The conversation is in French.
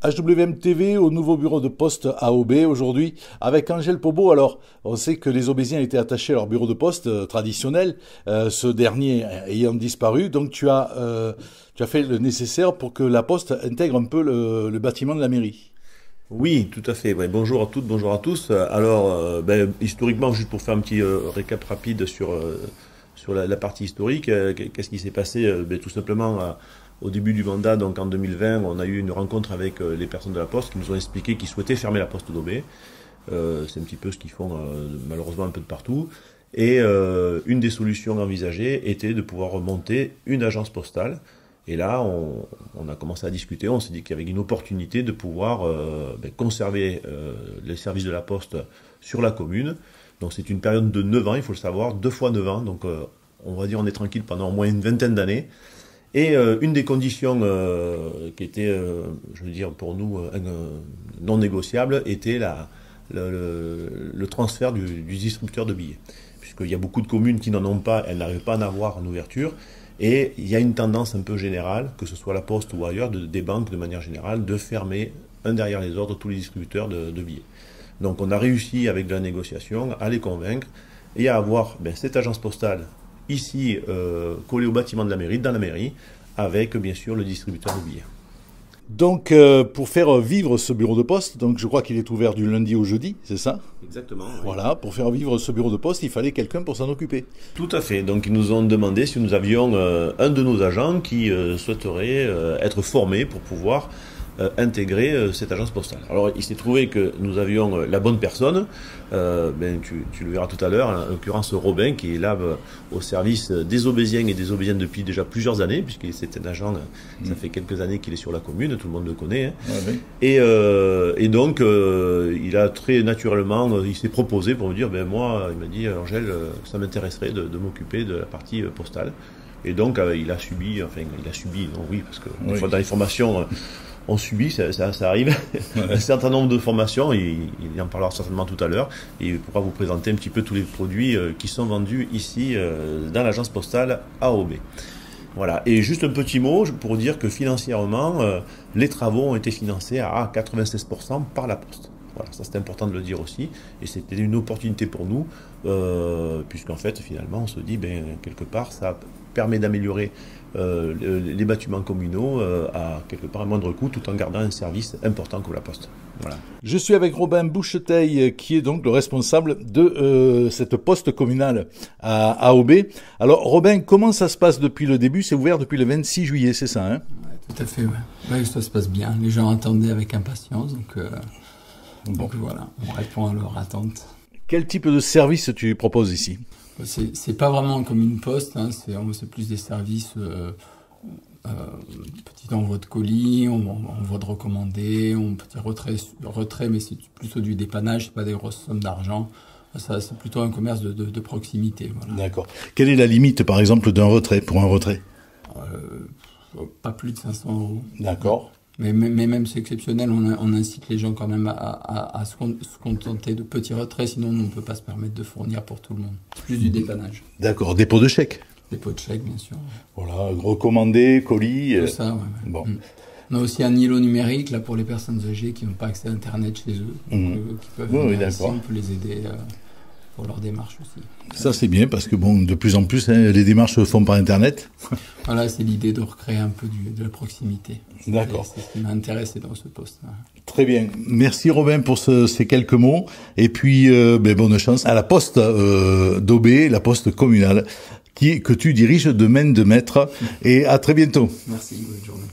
HWM TV au nouveau bureau de poste à Aubé aujourd'hui avec Angèle Pobot. Alors, on sait que les Aubésiens étaient attachés à leur bureau de poste traditionnel, ce dernier ayant disparu. Donc, tu as fait le nécessaire pour que la poste intègre un peu le bâtiment de la mairie. Oui, tout à fait. Ouais, bonjour à toutes, bonjour à tous. Alors, historiquement, juste pour faire un petit récap rapide sur la partie historique, qu'est-ce qui s'est passé? Tout simplement, au début du mandat, donc en 2020, on a eu une rencontre avec les personnes de la Poste qui nous ont expliqué qu'ils souhaitaient fermer la Poste d'Aubé. C'est un petit peu ce qu'ils font malheureusement un peu de partout. Et une des solutions envisagées était de pouvoir remonter une agence postale. Et là, on a commencé à discuter, on s'est dit qu'il y avait une opportunité de pouvoir conserver les services de la Poste sur la commune. Donc c'est une période de 9 ans, il faut le savoir, 2 fois 9 ans. Donc on va dire on est tranquille pendant au moins une vingtaine d'années. Et une des conditions qui était, je veux dire, pour nous non négociable, était le transfert du distributeur de billets. Puisqu'il y a beaucoup de communes qui n'en ont pas, elles n'arrivent pas à en avoir en ouverture. Et il y a une tendance un peu générale, que ce soit la Poste ou ailleurs, des banques de manière générale, de fermer un derrière les autres tous les distributeurs de billets. Donc on a réussi avec de la négociation à les convaincre et à avoir cette agence postale ici collée au bâtiment de la mairie, dans la mairie, avec bien sûr le distributeur de billets. Donc pour faire vivre ce bureau de poste, donc je crois qu'il est ouvert du lundi au jeudi, c'est ça? Exactement. Oui. Voilà, pour faire vivre ce bureau de poste, il fallait quelqu'un pour s'en occuper. Tout à fait. Donc ils nous ont demandé si nous avions un de nos agents qui souhaiterait être formé pour pouvoir intégrer cette agence postale. Alors il s'est trouvé que nous avions la bonne personne, tu le verras tout à l'heure, en l'occurrence Robin, qui est là au service des Aubésiens et des Aubésiennes depuis déjà plusieurs années, puisque c'est un agent, ça fait quelques années qu'il est sur la commune, tout le monde le connaît. Hein. Ouais, oui. Et donc il a très naturellement, il s'est proposé pour me dire, moi, il m'a dit, Angèle, ça m'intéresserait de m'occuper de la partie postale. Et donc il a subi, non, oui, parce que des fois dans les formations, on subit, ça arrive, un certain nombre de formations, il en parlera certainement tout à l'heure, et il pourra vous présenter un petit peu tous les produits qui sont vendus ici dans l'agence postale à Aubé. Voilà, et juste un petit mot pour dire que financièrement, les travaux ont été financés à 96% par la Poste. Voilà, ça c'est important de le dire aussi, et c'était une opportunité pour nous, puisqu'en fait finalement on se dit, quelque part ça permet d'améliorer les bâtiments communaux à quelque part à moindre coût, tout en gardant un service important comme la Poste. Voilà. Je suis avec Robin Boucheteil, qui est donc le responsable de cette poste communale à Aubé. Alors Robin, comment ça se passe depuis le début? C'est ouvert depuis le 26 juillet, c'est ça, hein? Ouais, tout à fait, ouais. Ouais, ça se passe bien. Les gens attendaient avec impatience, donc voilà, on répond à leur attente. Quel type de service tu proposes ici? C'est pas vraiment comme une poste, hein, c'est plus des services, petit envoi de colis, envoi de recommandés, petit retrait, mais c'est plutôt du dépannage, c'est pas des grosses sommes d'argent. Ça, c'est plutôt un commerce de proximité. Voilà. D'accord. Quelle est la limite, par exemple, d'un retrait, pour un retrait? Pas plus de 500 €. D'accord. Mais même c'est exceptionnel, on incite les gens quand même à se contenter de petits retraits, sinon on ne peut pas se permettre de fournir pour tout le monde. C'est plus du dépannage. D'accord, dépôt de chèques. Dépôt de chèques, bien sûr. Voilà, recommandé, colis. Tout ça, ouais. Bon. On a aussi un îlot numérique là pour les personnes âgées qui n'ont pas accès à Internet chez eux, qui peuvent venir ici, on peut les aider pour leur démarche aussi. Ça c'est bien parce que de plus en plus les démarches se font par Internet. Voilà, c'est l'idée de recréer un peu de la proximité. D'accord. C'est ce qui m'a intéressé dans ce poste. Très bien. Merci Robin pour ces quelques mots. Et puis bonne chance à la poste d'Aubé, la poste communale, que tu diriges de main de maître. Et à très bientôt. Merci, bonne journée.